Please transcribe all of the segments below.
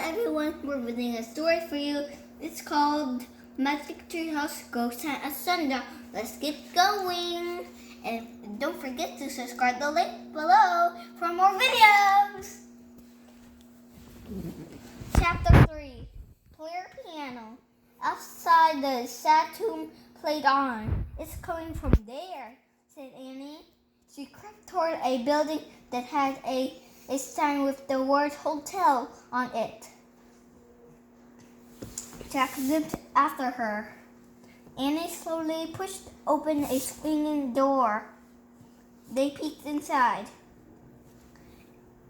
everyone, we're reading a story for you. It's called Magic Treehouse Ghost Hunt at Sundown. Let's get going. And don't forget to subscribe the link below for more videos. Chapter 3. Player Piano. Outside the sad tomb played on. It's coming from there, said Annie. She crept toward a building that had a sign with the word hotel on it. Jack zipped after her. Annie slowly pushed open a swinging door. They peeked inside.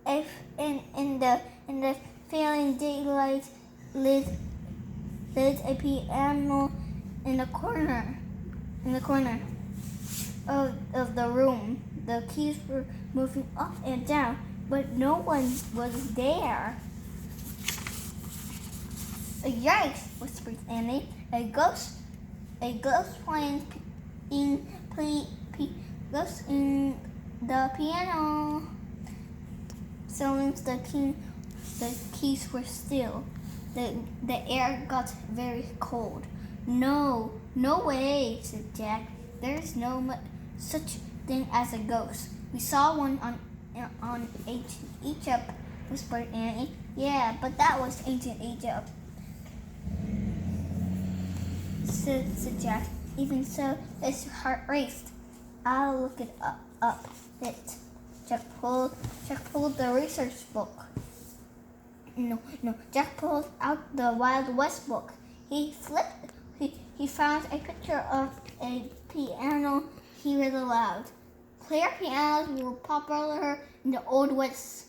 In the failing daylight lit a piano in the corner of the room. The keys were moving up and down, but no one was there. Yikes, whispered Annie. A ghost playing ghost in the piano. Suddenly the keys were still. The air got very cold. No way, said Jack. There's no such thing as a ghost. We saw one on ancient Egypt, whispered Annie. Yeah, but that was ancient Egypt, said Jack. Even so, his heart raced. I'll look it up. Jack pulled the research book. No. Jack pulled out the Wild West book. He found a picture of a piano. He read aloud. Player pianos were popular in the Old West.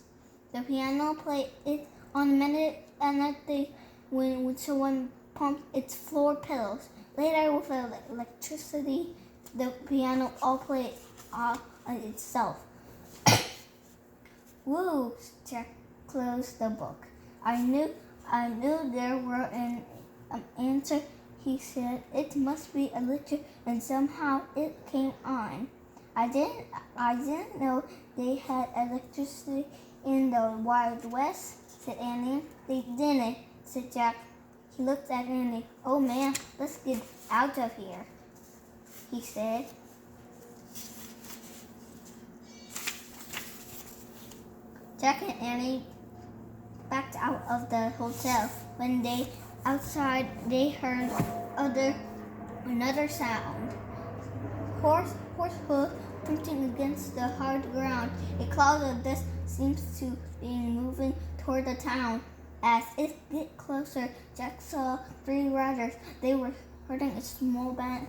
The piano played it on minute and at the when someone pumped its floor pedals. Later, with electricity, the piano all played on itself. Woo! Jack closed the book. I knew there were an answer. He said it must be electric, and somehow it came on. I didn't know they had electricity in the Wild West, said Annie. They didn't, said Jack. He looked at Annie. Oh man, let's get out of here, he said. Jack and Annie backed out of the hotel. When they outside, they heard another sound. Horse hoof thumping against the hard ground. A cloud of dust seemed to be moving toward the town. As it got closer, Jack saw 3 riders. They were herding a small band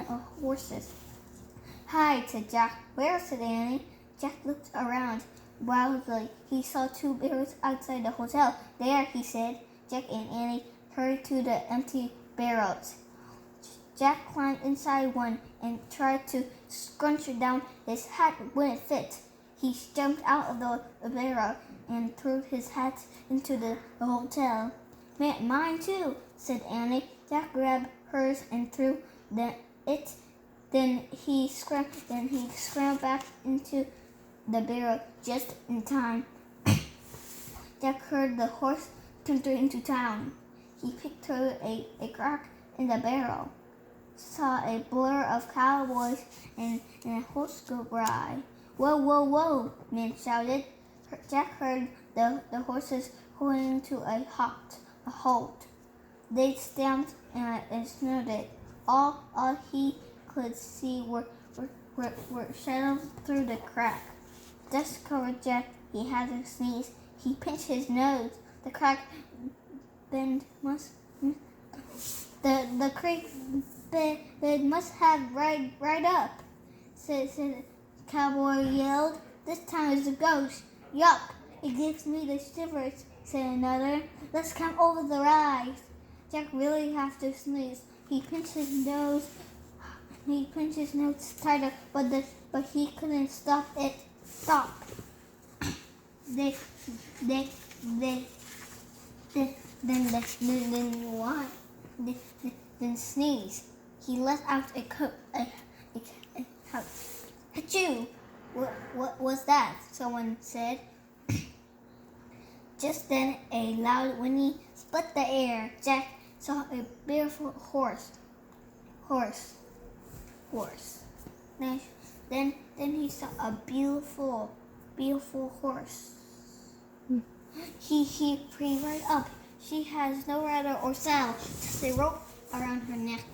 of horses. Hi, said Jack. Where, said Annie. Jack looked around wildly. He saw 2 barrels outside the hotel. There, he said. Jack and Annie hurried to the empty barrels. Jack climbed inside one and tried to scrunch it down. His hat wouldn't fit. He jumped out of the barrel and threw his hat into the hotel. Mine too, said Annie. Jack grabbed hers and threw it. Then he scrambled back into the barrel just in time. Jack heard the horse thunder into town. He peeked through a crack in the barrel, saw a blur of cowboys and a horse go by. Whoa, men shouted. Jack heard the horses going to a halt. They stamped and snorted. All he could see were shadows through the crack. Dust covered Jack. He had to sneeze. He pinched his nose. The crack bed must have right up, said the cowboy yelled. This time it's a ghost. Yup, it gives me the shivers, said another. Let's come over the rise. Jack really had to sneeze. He pinched his nose tighter, but he couldn't stop it. Stop. Then sneeze. He let out a Achoo! What was that? Someone said. Just then a loud whinny split the air. Jack saw a beautiful horse. Then he saw a beautiful horse. He freed right up. She has no rudder or saddle, just a rope around her neck.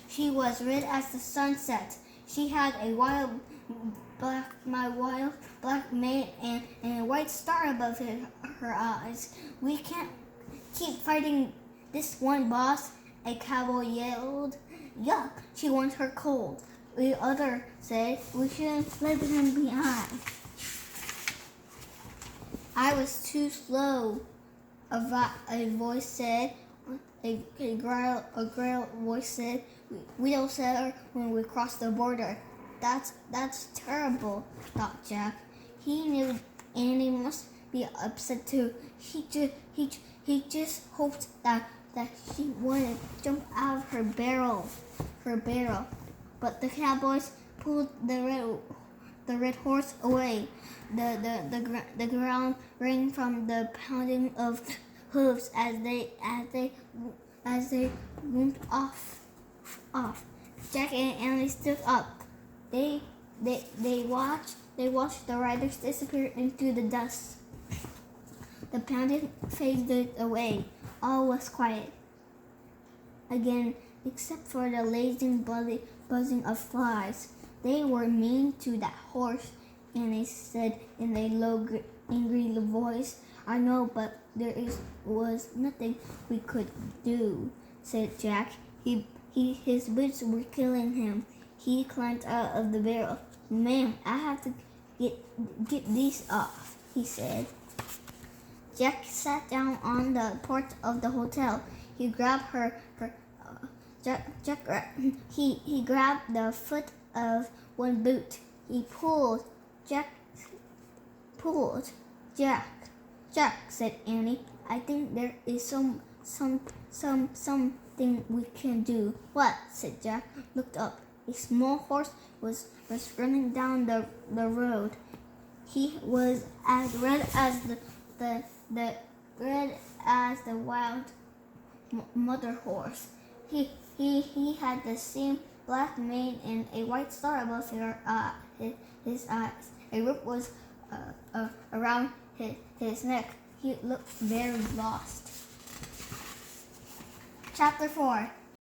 She was red as the sunset. She had a wild black mane and a white star above her eyes. We can't keep fighting this one, boss, a cowboy yelled. Yuck, she wants her cold. The other said, we shouldn't leave him behind. I was too slow, a voice said. A growl voice said, we'll set her when we cross the border. That's terrible, thought Jack. He knew Annie must be upset too. He just hoped that she wouldn't jump out of her barrel. But the cowboys pulled the red horse away. The ground rang from the pounding of hooves as they moved off. Jack and Annie stood up. They watched the riders disappear into the dust. The pounding faded away. All was quiet again, except for the lazy buzzing of flies. They were mean to that horse, Annie said in a low, angry voice. I know, but was nothing we could do, said Jack. His boots were killing him. He climbed out of the barrel. Ma'am, I have to get these off, he said. Jack sat down on the porch of the hotel. He grabbed he grabbed the foot of one boot. He pulled. Jack, said Annie. I think there is something we can do. What? Said Jack. Looked up. A small horse was running down the road. He was as red as the wild mother horse. He had the same black mane and a white star above his eyes. A rope was around his neck. He looked very lost. Chapter 4.